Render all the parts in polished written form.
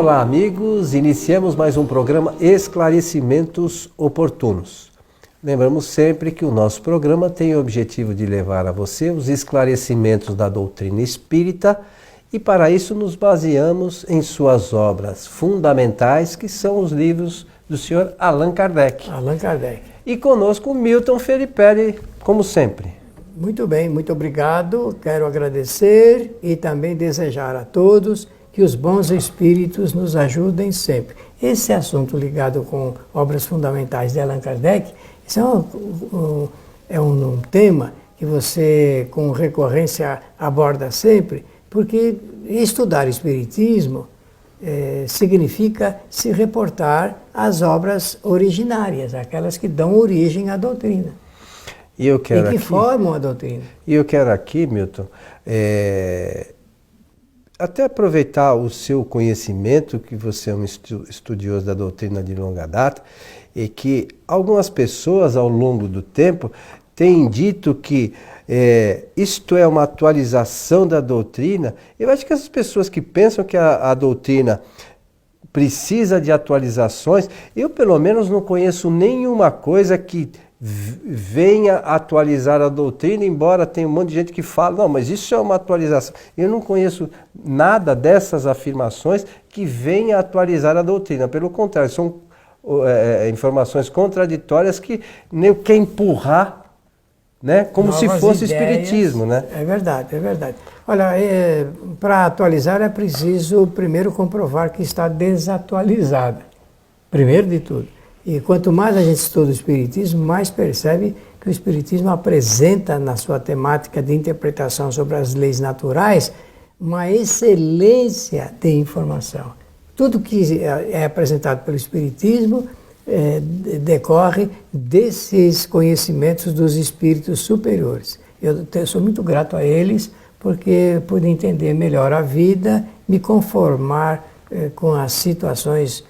Olá, amigos. Iniciamos mais um programa Esclarecimentos Oportunos. Lembramos sempre que o nosso programa tem o objetivo de levar a você os esclarecimentos da doutrina espírita e para isso nos baseamos em suas obras fundamentais, que são os livros do senhor Allan Kardec. Allan Kardec. E conosco Milton Felipe, como sempre. Muito bem, muito obrigado. Quero agradecer e também desejar a todos que os bons espíritos nos ajudem sempre. Esse assunto ligado com obras fundamentais de Allan Kardec, isso é um tema que você, com recorrência, aborda sempre, porque estudar Espiritismo significa se reportar às obras originárias, aquelas que dão origem à doutrina. E que formam a doutrina. E eu quero aqui, Milton, até aproveitar o seu conhecimento, que você é um estudioso da doutrina de longa data, e que algumas pessoas ao longo do tempo têm dito que isto é uma atualização da doutrina. Eu acho que essas pessoas que pensam que a doutrina precisa de atualizações, eu pelo menos não conheço nenhuma coisa que venha atualizar a doutrina, embora tenha um monte de gente que fala, não, mas isso é uma atualização. Eu não conheço nada dessas afirmações que venha atualizar a doutrina. Pelo contrário, são informações contraditórias que nem quer empurrar, né, como novas se fosse ideias. Espiritismo, né? É verdade, é verdade. Olha, para atualizar é preciso primeiro comprovar que está desatualizada. Primeiro de tudo. E quanto mais a gente estuda o Espiritismo, mais percebe que o Espiritismo apresenta na sua temática de interpretação sobre as leis naturais uma excelência de informação. Tudo que é apresentado pelo Espiritismo decorre desses conhecimentos dos espíritos superiores. Eu sou muito grato a eles porque pude entender melhor a vida, me conformar com as situações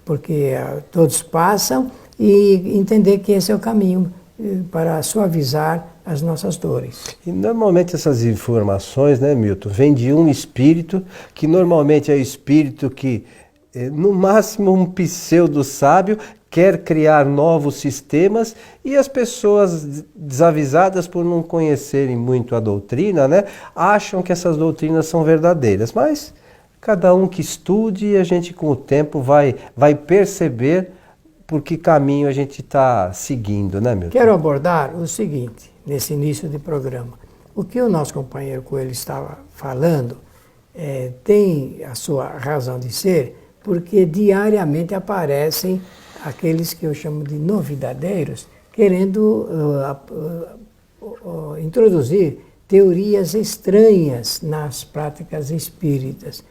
porque todos passam e entender que esse é o caminho para suavizar as nossas dores. E normalmente essas informações, né, Milton, vêm de um espírito, que normalmente é o espírito que, no máximo um pseudo-sábio, quer criar novos sistemas, e as pessoas desavisadas por não conhecerem muito a doutrina, né, acham que essas doutrinas são verdadeiras, mas cada um que estude e a gente com o tempo vai perceber por que caminho a gente está seguindo, né, Milton? Quero abordar o seguinte, nesse início de programa. O que o nosso companheiro Coelho estava falando tem a sua razão de ser, porque diariamente aparecem aqueles que eu chamo de novidadeiros, querendo introduzir teorias estranhas nas práticas espíritas.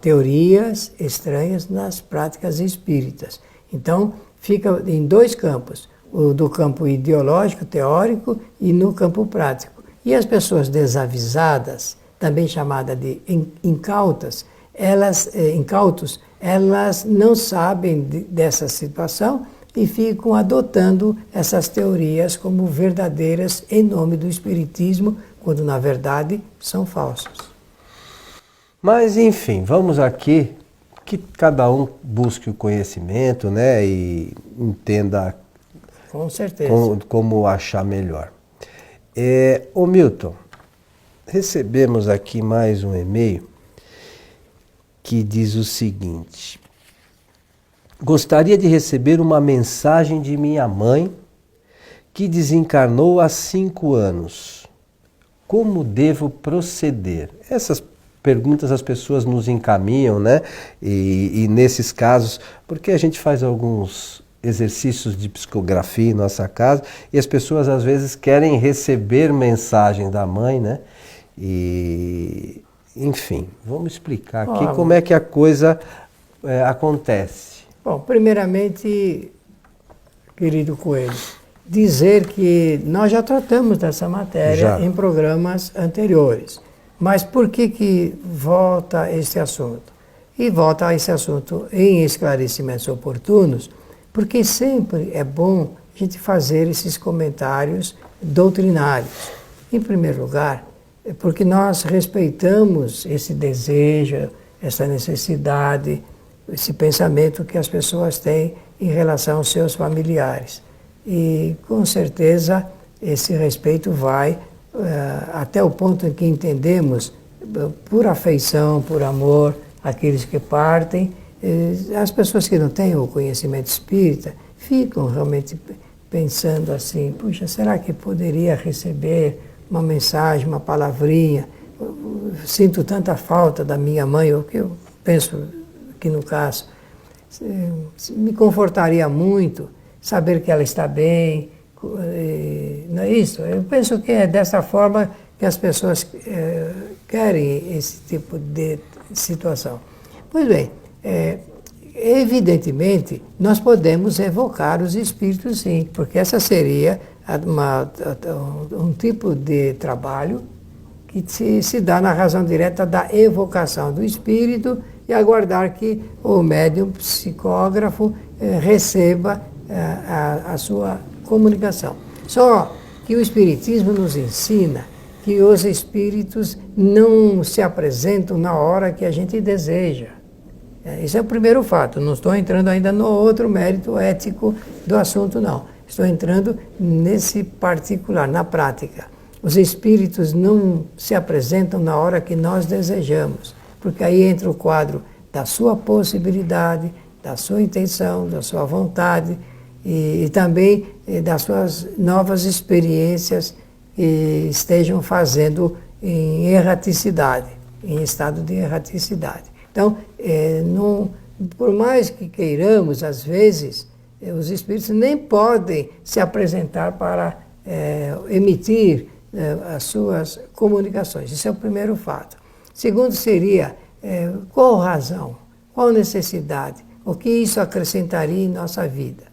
Teorias estranhas nas práticas espíritas. Então, fica em dois campos, o do campo ideológico, teórico, e no campo prático. E as pessoas desavisadas, também chamadas de incautas, elas não sabem dessa situação e ficam adotando essas teorias como verdadeiras em nome do Espiritismo, quando na verdade são falsas. Mas, enfim, vamos aqui, que cada um busque o conhecimento, né, e entenda com certeza como achar melhor. Ô Milton, recebemos aqui mais um e-mail que diz o seguinte: gostaria de receber uma mensagem de minha mãe que desencarnou há 5 anos. Como devo proceder? Essas perguntas as pessoas nos encaminham, né? E nesses casos, porque a gente faz alguns exercícios de psicografia em nossa casa e as pessoas às vezes querem receber mensagem da mãe, né? E, enfim, vamos explicar aqui como é que a coisa acontece. Bom, primeiramente, querido Coelho, dizer que nós já tratamos dessa matéria em programas anteriores. Mas por que volta esse assunto? E volta a esse assunto em esclarecimentos oportunos, porque sempre é bom a gente fazer esses comentários doutrinários. Em primeiro lugar, porque nós respeitamos esse desejo essa necessidade, esse pensamento que as pessoas têm em relação aos seus familiares. E, com certeza, esse respeito vai até o ponto em que entendemos, por afeição, por amor, aqueles que partem. As pessoas que não têm o conhecimento espírita ficam realmente pensando assim, puxa, será que poderia receber uma mensagem, uma palavrinha? Sinto tanta falta da minha mãe, o que eu penso aqui no caso. Me confortaria muito saber que ela está bem, não é isso? Eu penso que é dessa forma que as pessoas querem esse tipo de situação. Pois bem, evidentemente, nós podemos evocar os espíritos, sim, porque essa seria um tipo de trabalho que se dá na razão direta da evocação do espírito e aguardar que o médium psicógrafo receba a sua comunicação. Só que o Espiritismo nos ensina que os espíritos não se apresentam na hora que a gente deseja. Esse é o primeiro fato. Não estou entrando ainda no outro mérito ético do assunto, não. Estou entrando nesse particular, na prática. Os espíritos não se apresentam na hora que nós desejamos, porque aí entra o quadro da sua possibilidade, da sua intenção, da sua vontade e também das suas novas experiências que estejam fazendo em erraticidade, em estado de erraticidade. Então, por mais que queiramos, às vezes, os espíritos nem podem se apresentar para emitir as suas comunicações. Isso é o primeiro fato. Segundo seria, qual razão, qual necessidade, o que isso acrescentaria em nossa vida?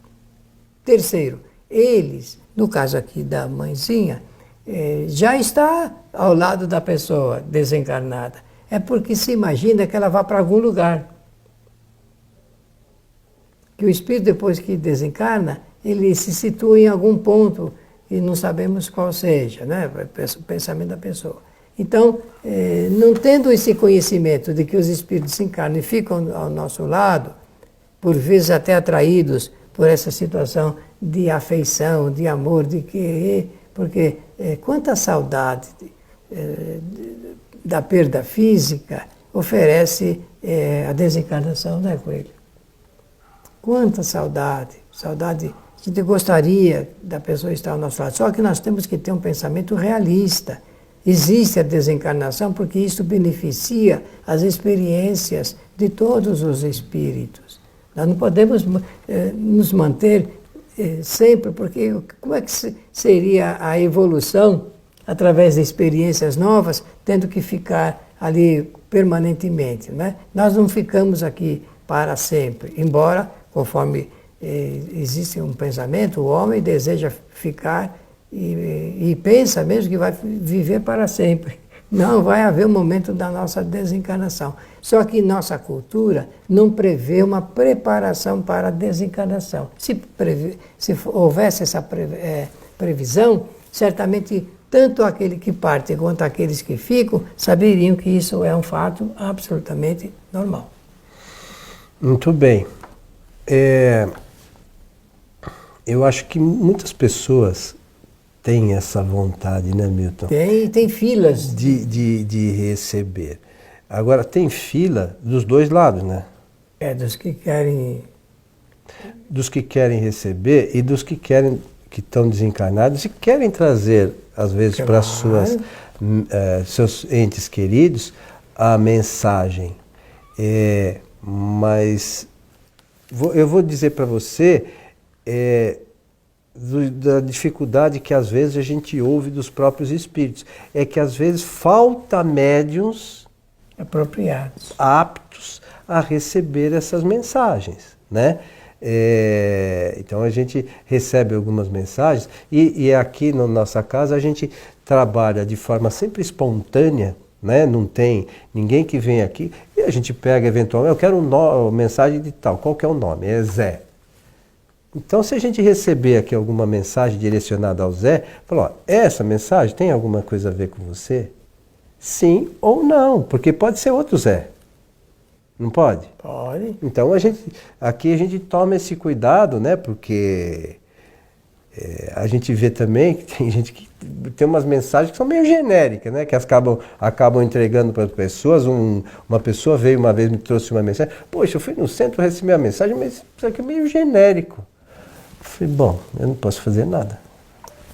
Terceiro, eles, no caso aqui da mãezinha, já está ao lado da pessoa desencarnada. É porque se imagina que ela vá para algum lugar. Que o espírito, depois que desencarna, ele se situa em algum ponto e não sabemos qual seja, né? O pensamento da pessoa. Então, não tendo esse conhecimento de que os espíritos se encarnam e ficam ao nosso lado, por vezes até atraídos por essa situação de afeição, de amor, de querer, porque quanta saudade da perda física oferece a desencarnação, né, Coelho? Quanta saudade, a gente gostaria da pessoa estar ao nosso lado, só que nós temos que ter um pensamento realista. Existe a desencarnação porque isso beneficia as experiências de todos os espíritos. Nós não podemos nos manter sempre, porque como é que seria a evolução através de experiências novas, tendo que ficar ali permanentemente, né? Nós não ficamos aqui para sempre, embora, conforme existe um pensamento, o homem deseja ficar e pensa mesmo que vai viver para sempre. Não, vai haver um momento da nossa desencarnação. Só que nossa cultura não prevê uma preparação para a desencarnação. Se houvesse essa previsão, certamente tanto aquele que parte quanto aqueles que ficam saberiam que isso é um fato absolutamente normal. Muito bem. Eu acho que muitas pessoas têm essa vontade, né, Milton? Tem filas. De receber. Agora, tem fila dos dois lados, né? Dos que querem... Dos que querem receber e dos que estão desencarnados e querem trazer, às vezes, Claro. para seus entes queridos, a mensagem. Mas eu vou dizer para você da dificuldade que às vezes a gente ouve dos próprios espíritos. É que às vezes falta médiuns apropriados, aptos a receber essas mensagens, né? Então a gente recebe algumas mensagens e aqui na nossa casa a gente trabalha de forma sempre espontânea, né? Não tem ninguém que vem aqui e a gente pega eventualmente, eu quero uma mensagem de tal, qual que é o nome? É Zé. Então, se a gente receber aqui alguma mensagem direcionada ao Zé, falar, essa mensagem tem alguma coisa a ver com você? Sim ou não, porque pode ser outro Zé. Não pode? Pode. Então aqui a gente toma esse cuidado, né? Porque a gente vê também que tem gente que tem umas mensagens que são meio genéricas, né? Que acabam entregando para as pessoas. Uma pessoa veio uma vez, me trouxe uma mensagem. Poxa, eu fui no centro, recebi a mensagem, mas isso aqui é meio genérico. Eu falei, bom, eu não posso fazer nada.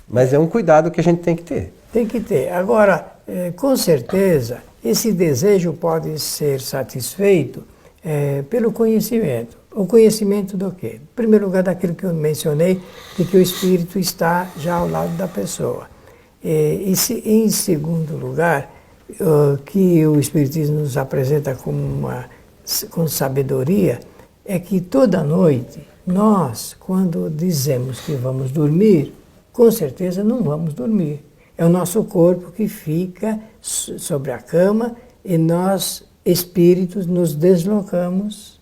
Mas é um cuidado que a gente tem que ter. Tem que ter. Agora, com certeza, esse desejo pode ser satisfeito pelo conhecimento. O conhecimento do quê? Em primeiro lugar, daquilo que eu mencionei, de que o espírito está já ao lado da pessoa. Em segundo lugar, que o espiritismo nos apresenta com sabedoria, é que toda noite, nós, quando dizemos que vamos dormir, com certeza não vamos dormir. É o nosso corpo que fica sobre a cama e nós, espíritos, nos deslocamos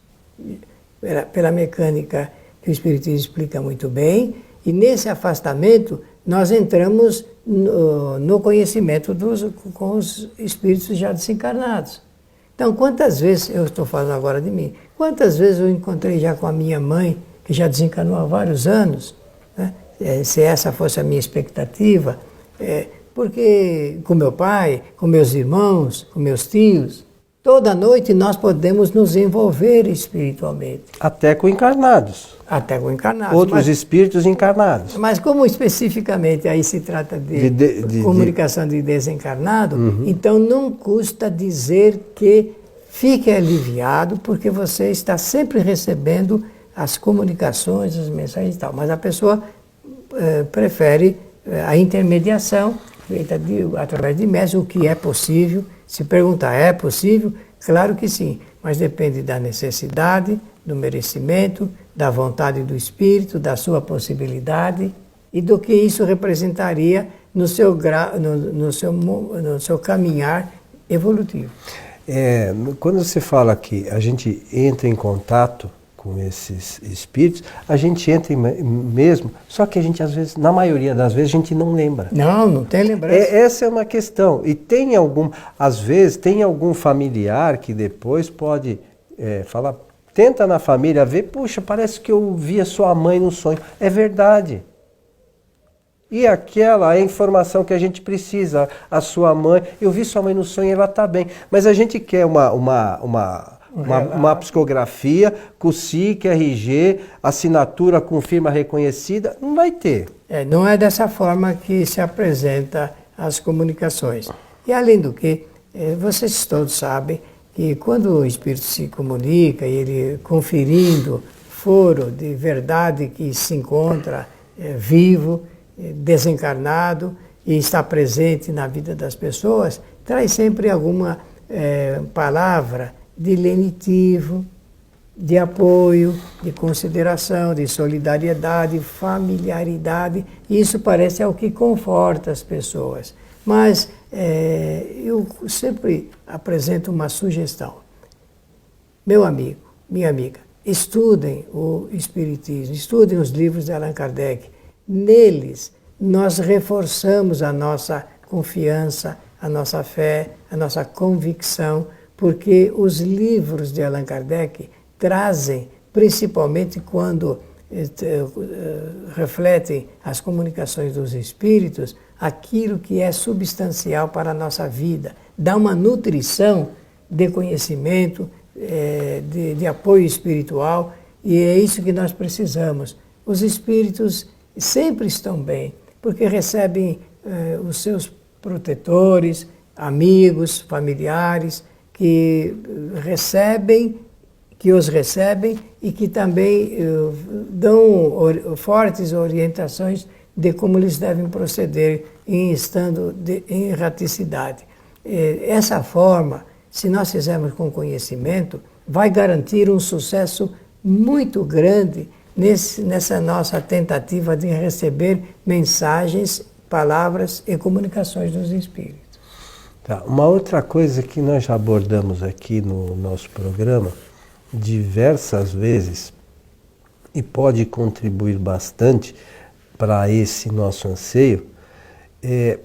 pela mecânica que o Espiritismo explica muito bem, e nesse afastamento nós entramos no conhecimento com os espíritos já desencarnados. Então, quantas vezes, eu estou falando agora de mim, quantas vezes eu encontrei já com a minha mãe, que já desencarnou há vários anos, né? Se essa fosse a minha expectativa, porque com meu pai, com meus irmãos, com meus tios, toda noite nós podemos nos envolver espiritualmente. Até com encarnados. Até com encarnados. Outros espíritos encarnados. Mas como especificamente aí se trata de comunicação de desencarnado, então não custa dizer que fique aliviado, porque você está sempre recebendo as comunicações, as mensagens e tal. Mas a pessoa prefere a intermediação feita através de mestres, o que é possível. Se perguntar, é possível? Claro que sim, mas depende da necessidade, do merecimento, da vontade do espírito, da sua possibilidade e do que isso representaria no seu caminhar evolutivo. Quando você fala que a gente entra em contato com esses espíritos, a gente entra mesmo, só que a gente às vezes, na maioria das vezes, a gente não lembra. Não tem lembrança. Essa é uma questão. E às vezes, tem algum familiar que depois pode falar, tenta na família ver, puxa, parece que eu vi a sua mãe no sonho. É verdade. E aquela é a informação que a gente precisa. A sua mãe, eu vi sua mãe no sonho e ela está bem. Mas a gente quer uma psicografia com SIC, RG, assinatura com firma reconhecida, não vai ter. Não é dessa forma que se apresenta as comunicações. E além do que, vocês todos sabem que quando o espírito se comunica, e ele conferindo foro de verdade que se encontra vivo, desencarnado e está presente na vida das pessoas, traz sempre alguma palavra de lenitivo, de apoio, de consideração, de solidariedade, familiaridade. Isso parece o que conforta as pessoas. Mas eu sempre apresento uma sugestão. Meu amigo, minha amiga, estudem o Espiritismo, estudem os livros de Allan Kardec. Neles, nós reforçamos a nossa confiança, a nossa fé, a nossa convicção, porque os livros de Allan Kardec trazem, principalmente quando refletem as comunicações dos espíritos, aquilo que é substancial para a nossa vida. Dá uma nutrição de conhecimento, de apoio espiritual, e é isso que nós precisamos. Os espíritos sempre estão bem, porque recebem os seus protetores, amigos, familiares, que os recebem e que também dão fortes orientações de como eles devem proceder em estando em erraticidade. Essa forma, se nós fizermos com conhecimento, vai garantir um sucesso muito grande nessa nossa tentativa de receber mensagens, palavras e comunicações dos espíritos. Tá. Uma outra coisa que nós já abordamos aqui no nosso programa diversas vezes e pode contribuir bastante para esse nosso anseio é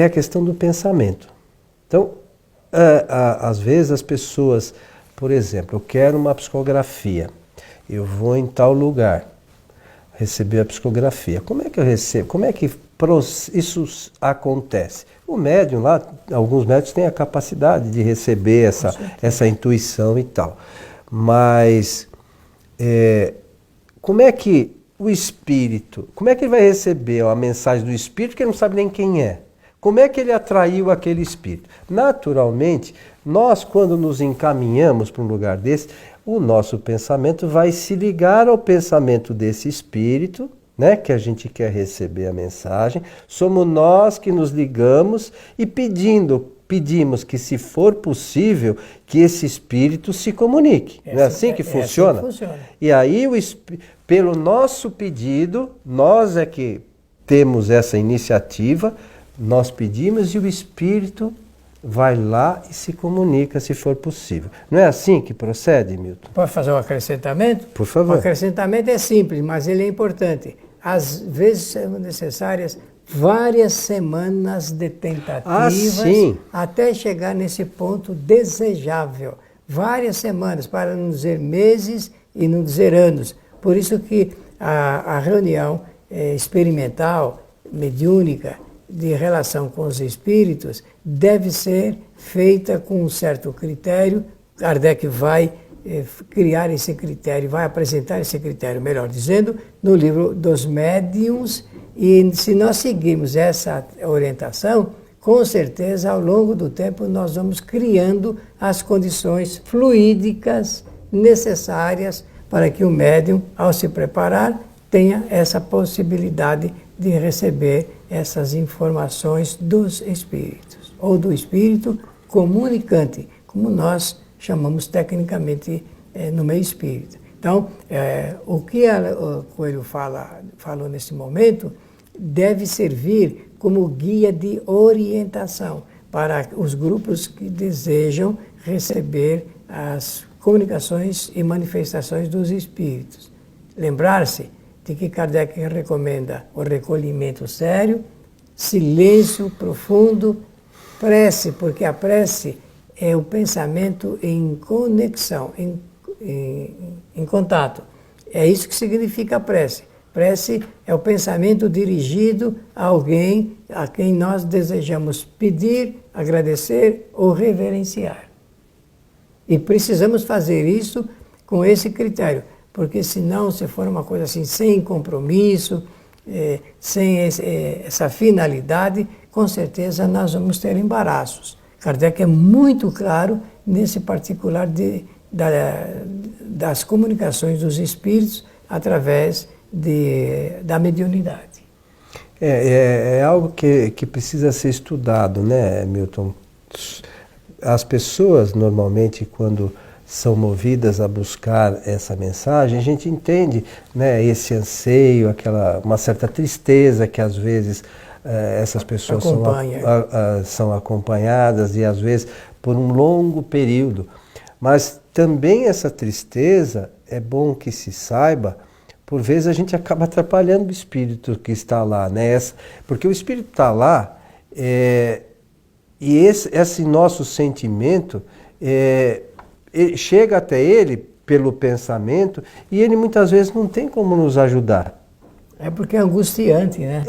a questão do pensamento. Então, às vezes as pessoas Por exemplo, eu quero uma psicografia, eu vou em tal lugar receber a psicografia. Como é que eu recebo? Como é que isso acontece? O médium lá, alguns médiums têm a capacidade de receber essa intuição e tal. Mas como é que o espírito, como é que ele vai receber a mensagem do espírito que ele não sabe nem quem é? Como é que ele atraiu aquele espírito? Naturalmente, nós quando nos encaminhamos para um lugar desse, o nosso pensamento vai se ligar ao pensamento desse espírito, né, que a gente quer receber a mensagem. Somos nós que nos ligamos e pedimos que, se for possível, que esse espírito se comunique. Não é assim que funciona? Assim que funciona. E aí, pelo nosso pedido, nós é que temos essa iniciativa, nós pedimos e o espírito vai lá e se comunica, se for possível. Não é assim que procede, Milton? Pode fazer um acrescentamento? Por favor. O acrescentamento é simples, mas ele é importante. Às vezes são necessárias várias semanas de tentativas até chegar nesse ponto desejável. Várias semanas, para não dizer meses e não dizer anos. Por isso que a reunião experimental, mediúnica, de relação com os espíritos, deve ser feita com um certo critério. Kardec vai criar esse critério, vai apresentar esse critério, melhor dizendo, no livro dos médiuns, e se nós seguirmos essa orientação, com certeza, ao longo do tempo, nós vamos criando as condições fluídicas necessárias para que o médium, ao se preparar, tenha essa possibilidade de receber essas informações dos espíritos, ou do espírito comunicante, como nós chamamos tecnicamente no meio espírita. Então, o que o Coelho falou nesse momento deve servir como guia de orientação para os grupos que desejam receber as comunicações e manifestações dos espíritos. Lembrar-se de que Kardec recomenda o recolhimento sério, silêncio profundo, prece, porque a prece é o pensamento em conexão, em contato. É isso que significa a prece. Prece é o pensamento dirigido a alguém a quem nós desejamos pedir, agradecer ou reverenciar. E precisamos fazer isso com esse critério, porque senão, se for uma coisa assim, sem compromisso, sem essa finalidade, com certeza nós vamos ter embaraços. Kardec é muito claro nesse particular das comunicações dos espíritos através da mediunidade. É algo que precisa ser estudado, né, Milton? As pessoas, normalmente, quando são movidas a buscar essa mensagem, a gente entende, né, esse anseio, uma certa tristeza que às vezes essas pessoas são acompanhadas e às vezes por um longo período. Mas também essa tristeza, é bom que se saiba, por vezes a gente acaba atrapalhando o espírito que está lá, né? Porque o espírito está lá e esse nosso sentimento chega até ele pelo pensamento e ele muitas vezes não tem como nos ajudar. É porque é angustiante, né?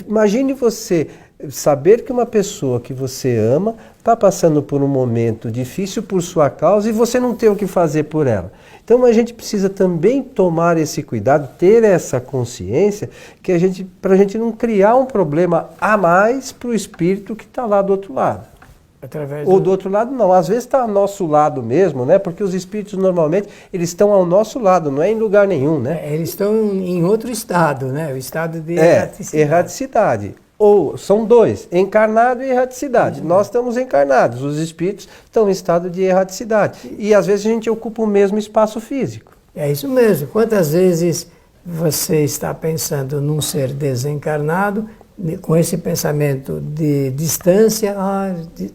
Imagine você saber que uma pessoa que você ama está passando por um momento difícil por sua causa e você não tem o que fazer por ela. Então a gente precisa também tomar esse cuidado, ter essa consciência, para a gente não criar um problema a mais para o espírito que está lá do outro lado. Ou do outro lado não, às vezes está ao nosso lado mesmo, né? Porque os espíritos normalmente eles estão ao nosso lado, não é em lugar nenhum, né? Eles estão em outro estado, né? O estado de erraticidade. Erraticidade. Ou são dois, encarnado e erraticidade. Nós estamos encarnados, os espíritos estão em estado de erraticidade. E às vezes a gente ocupa o mesmo espaço físico. É isso mesmo. Quantas vezes você está pensando num ser desencarnado, com esse pensamento de distância,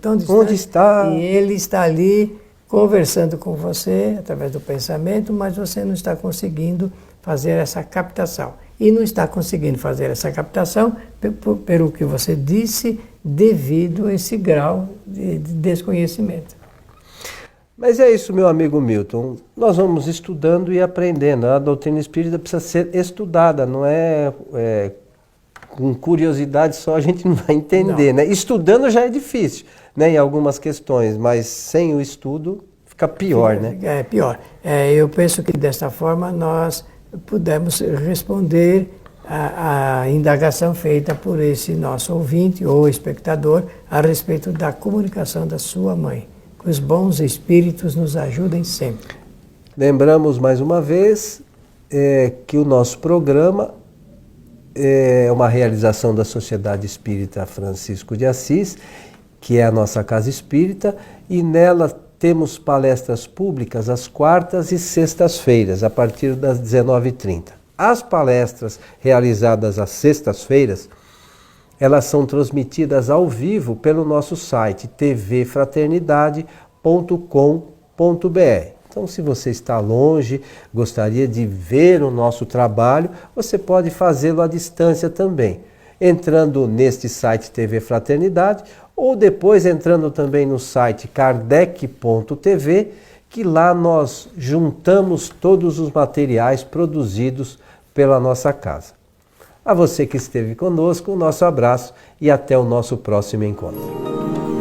tão distante, onde está? E ele está ali conversando com você através do pensamento, mas você não está conseguindo fazer essa captação. E não está conseguindo fazer essa captação, pelo que você disse, devido a esse grau de desconhecimento. Mas é isso, meu amigo Milton. Nós vamos estudando e aprendendo. A doutrina espírita precisa ser estudada, não é, com curiosidade só a gente não vai entender, né? Estudando já é difícil, né, em algumas questões, mas sem o estudo fica pior, né? É pior. Eu penso que desta forma nós pudemos responder a indagação feita por esse nosso ouvinte ou espectador a respeito da comunicação da sua mãe. Que os bons espíritos nos ajudem sempre. Lembramos mais uma vez que o nosso programa é uma realização da Sociedade Espírita Francisco de Assis, que é a nossa casa espírita, e nela temos palestras públicas às quartas e sextas-feiras, a partir das 19h30. As palestras realizadas às sextas-feiras, elas são transmitidas ao vivo pelo nosso site tvfraternidade.com.br. Então, se você está longe, gostaria de ver o nosso trabalho, você pode fazê-lo à distância também, entrando neste site TV Fraternidade ou depois entrando também no site kardec.tv, que lá nós juntamos todos os materiais produzidos pela nossa casa. A você que esteve conosco, o nosso abraço e até o nosso próximo encontro.